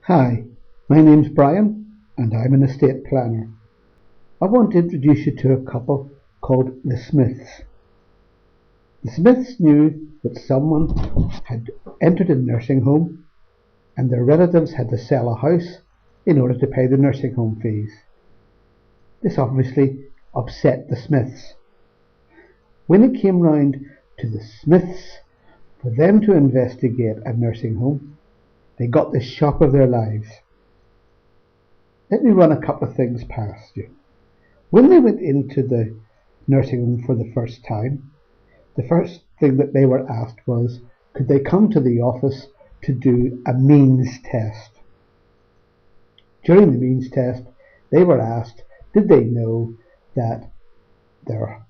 Hi, my name's Brian and I'm an estate planner. I want to introduce you to a couple called the Smiths. The Smiths knew that someone had entered a nursing home and their relatives had to sell a house in order to pay the nursing home fees. This obviously upset the Smiths. When it came round to the Smiths for them to investigate a nursing home, they got the shock of their lives. Let me run a couple of things past you. When they went into the nursing home for the first time, the first thing that they were asked was, could they come to the office to do a means test? During the means test, they were asked, did they know that their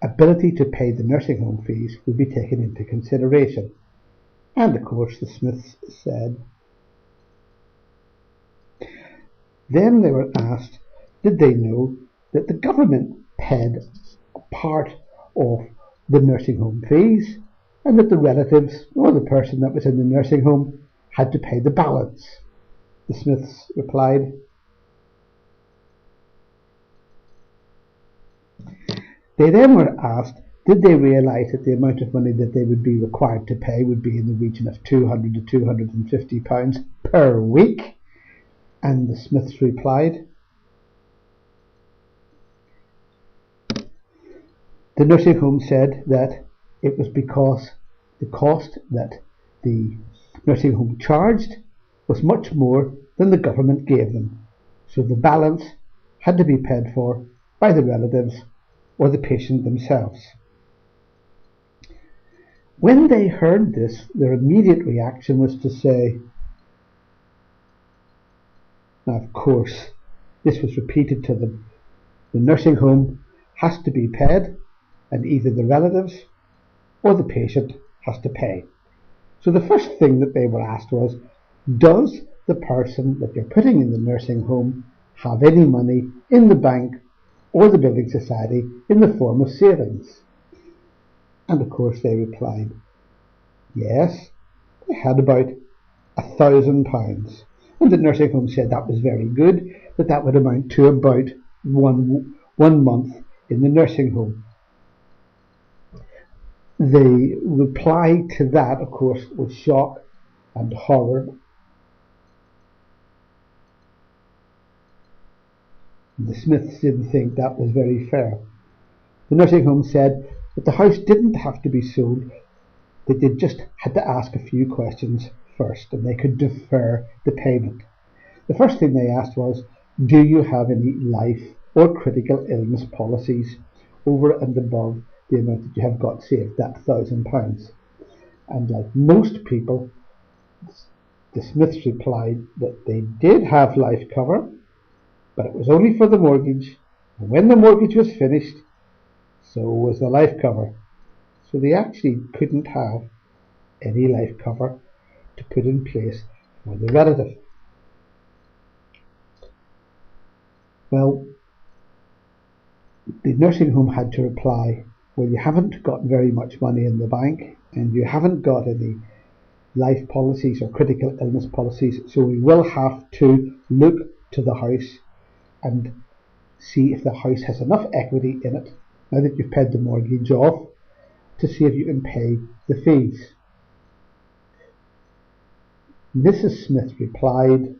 ability to pay the nursing home fees would be taken into consideration? And of course the Smiths said. Then they were asked, did they know that the government paid a part of the nursing home fees and that the relatives or the person that was in the nursing home had to pay the balance? The Smiths replied. They then were asked, did they realise that the amount of money that they would be required to pay would be in the region of £200 to £250 per week? And the Smiths replied. The nursing home said that it was because the cost that the nursing home charged was much more than the government gave them, so the balance had to be paid for by the relatives or the patient themselves. When they heard this, their immediate reaction was to say, now of course this was repeated to them, the nursing home has to be paid and either the relatives or the patient has to pay. So the first thing that they were asked was, does the person that you're putting in the nursing home have any money in the bank or the building society in the form of savings? And of course they replied, yes, they had about £1,000. And the nursing home said that was very good, that would amount to about one month in the nursing home. The reply to that, of course, was shock and horror. The Smiths didn't think that was very fair. The nursing home said that the house didn't have to be sold, that they just had to ask a few questions first and they could defer the payment. The first thing they asked was, do you have any life or critical illness policies over and above the amount that you have got saved, that £1,000? And like most people, the Smiths replied that they did have life cover, but it was only for the mortgage, and when the mortgage was finished, so was the life cover. So they actually couldn't have any life cover to put in place for the relative. Well, the nursing home had to reply, well, you haven't got very much money in the bank and you haven't got any life policies or critical illness policies, so we will have to look to the house and see if the house has enough equity in it, now that you've paid the mortgage off, to see if you can pay the fees. Mrs. Smith replied,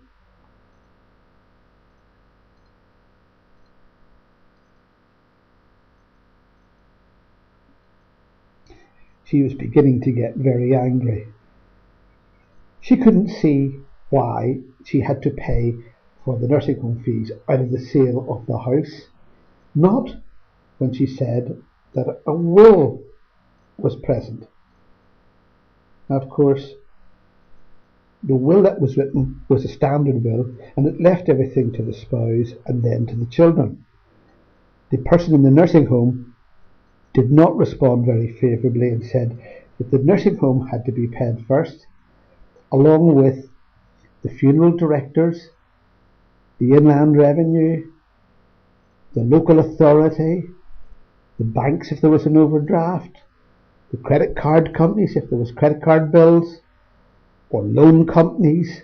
she was beginning to get very angry. She couldn't see why she had to pay for the nursing home fees out of the sale of the house, not when she said that a will was present. Now, of course, the will that was written was a standard will, and it left everything to the spouse and then to the children. The person in the nursing home did not respond very favourably and said that the nursing home had to be paid first, along with the funeral directors, the inland revenue, the local authority, the banks if there was an overdraft, the credit card companies if there was credit card bills, or loan companies,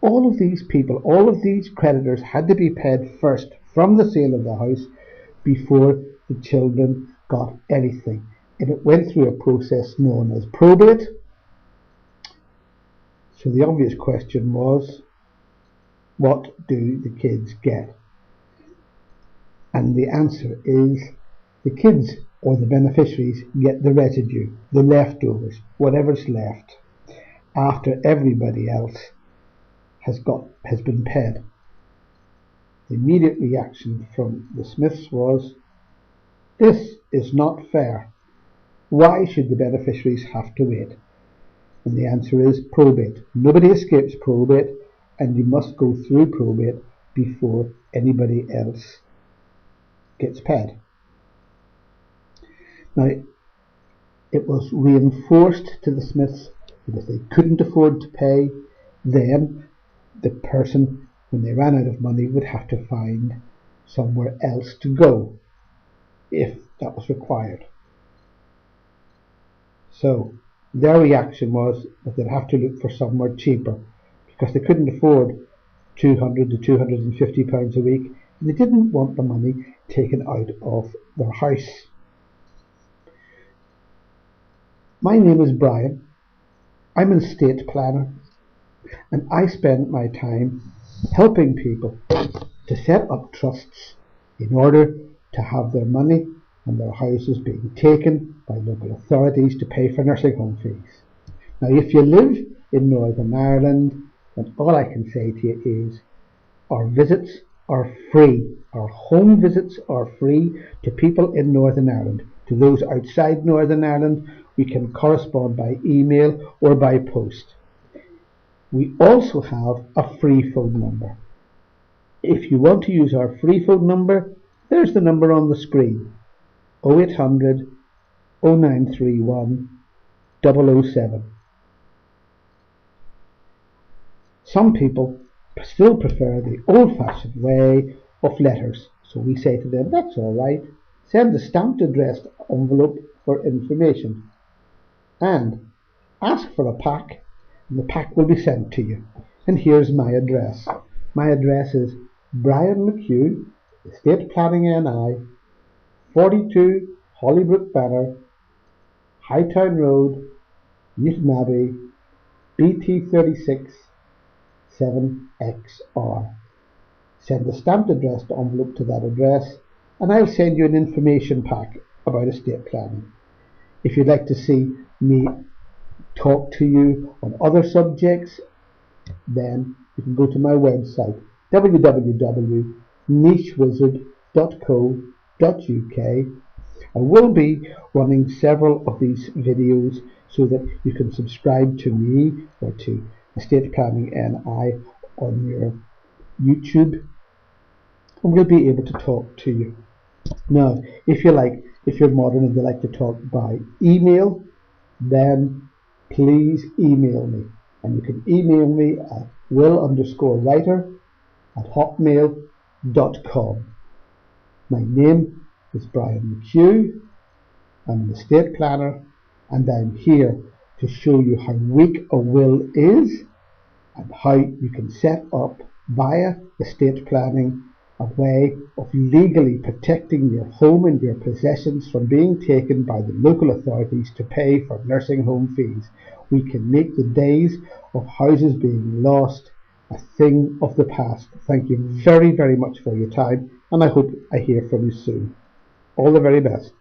all of these people, all of these creditors had to be paid first from the sale of the house before the children got anything. And it went through a process known as probate. So the obvious question was, what do the kids get? And the answer is, the kids or the beneficiaries get the residue, the leftovers, whatever's left, after everybody else has been paid. The immediate reaction from the Smiths was, this is not fair. Why should the beneficiaries have to wait? And the answer is probate. Nobody escapes probate, and you must go through probate before anybody else gets paid. Now, it was reinforced to the Smiths that if they couldn't afford to pay, then the person, when they ran out of money, would have to find somewhere else to go, if that was required. So their reaction was that they'd have to look for somewhere cheaper, because they couldn't afford £200 to £250 a week, and they didn't want the money taken out of their house. My name is Brian. I'm an estate planner, and I spend my time helping people to set up trusts in order to have their money and their houses being taken by local authorities to pay for nursing home fees. Now, if you live in Northern Ireland, then all I can say to you is our visits are free. Our home visits are free to people in Northern Ireland. To those outside Northern Ireland, we can correspond by email or by post. We also have a free phone number. If you want to use our free phone number, there's the number on the screen: 0800 0931 007. Some people still prefer the old-fashioned way of letters, so we say to them, that's all right, send a stamped addressed envelope for information, and ask for a pack, and the pack will be sent to you. And here's my address. My address is Brian McHugh, Estate Planning NI, 42 Hollybrook Banner, Hightown Road, Newton Abbey, BT36 7XR. Send a stamped addressed envelope to that address, and I'll send you an information pack about estate planning. If you'd like to see me talk to you on other subjects, then you can go to my website www.nichewizard.co.uk. I will be running several of these videos so that you can subscribe to me or to Estate Planning NI on your YouTube, and we'll be able to talk to you. Now, if you're modern and you like to talk by email, then please email me, and you can email me at will_writer@hotmail.com. My name is Brian McHugh. I'm an estate planner, and I'm here to show you how weak a will is and how you can set up via estate planning a way of legally protecting your home and your possessions from being taken by the local authorities to pay for nursing home fees. We can make the days of houses being lost a thing of the past. Thank you very, very much for your time, and I hope I hear from you soon. All the very best.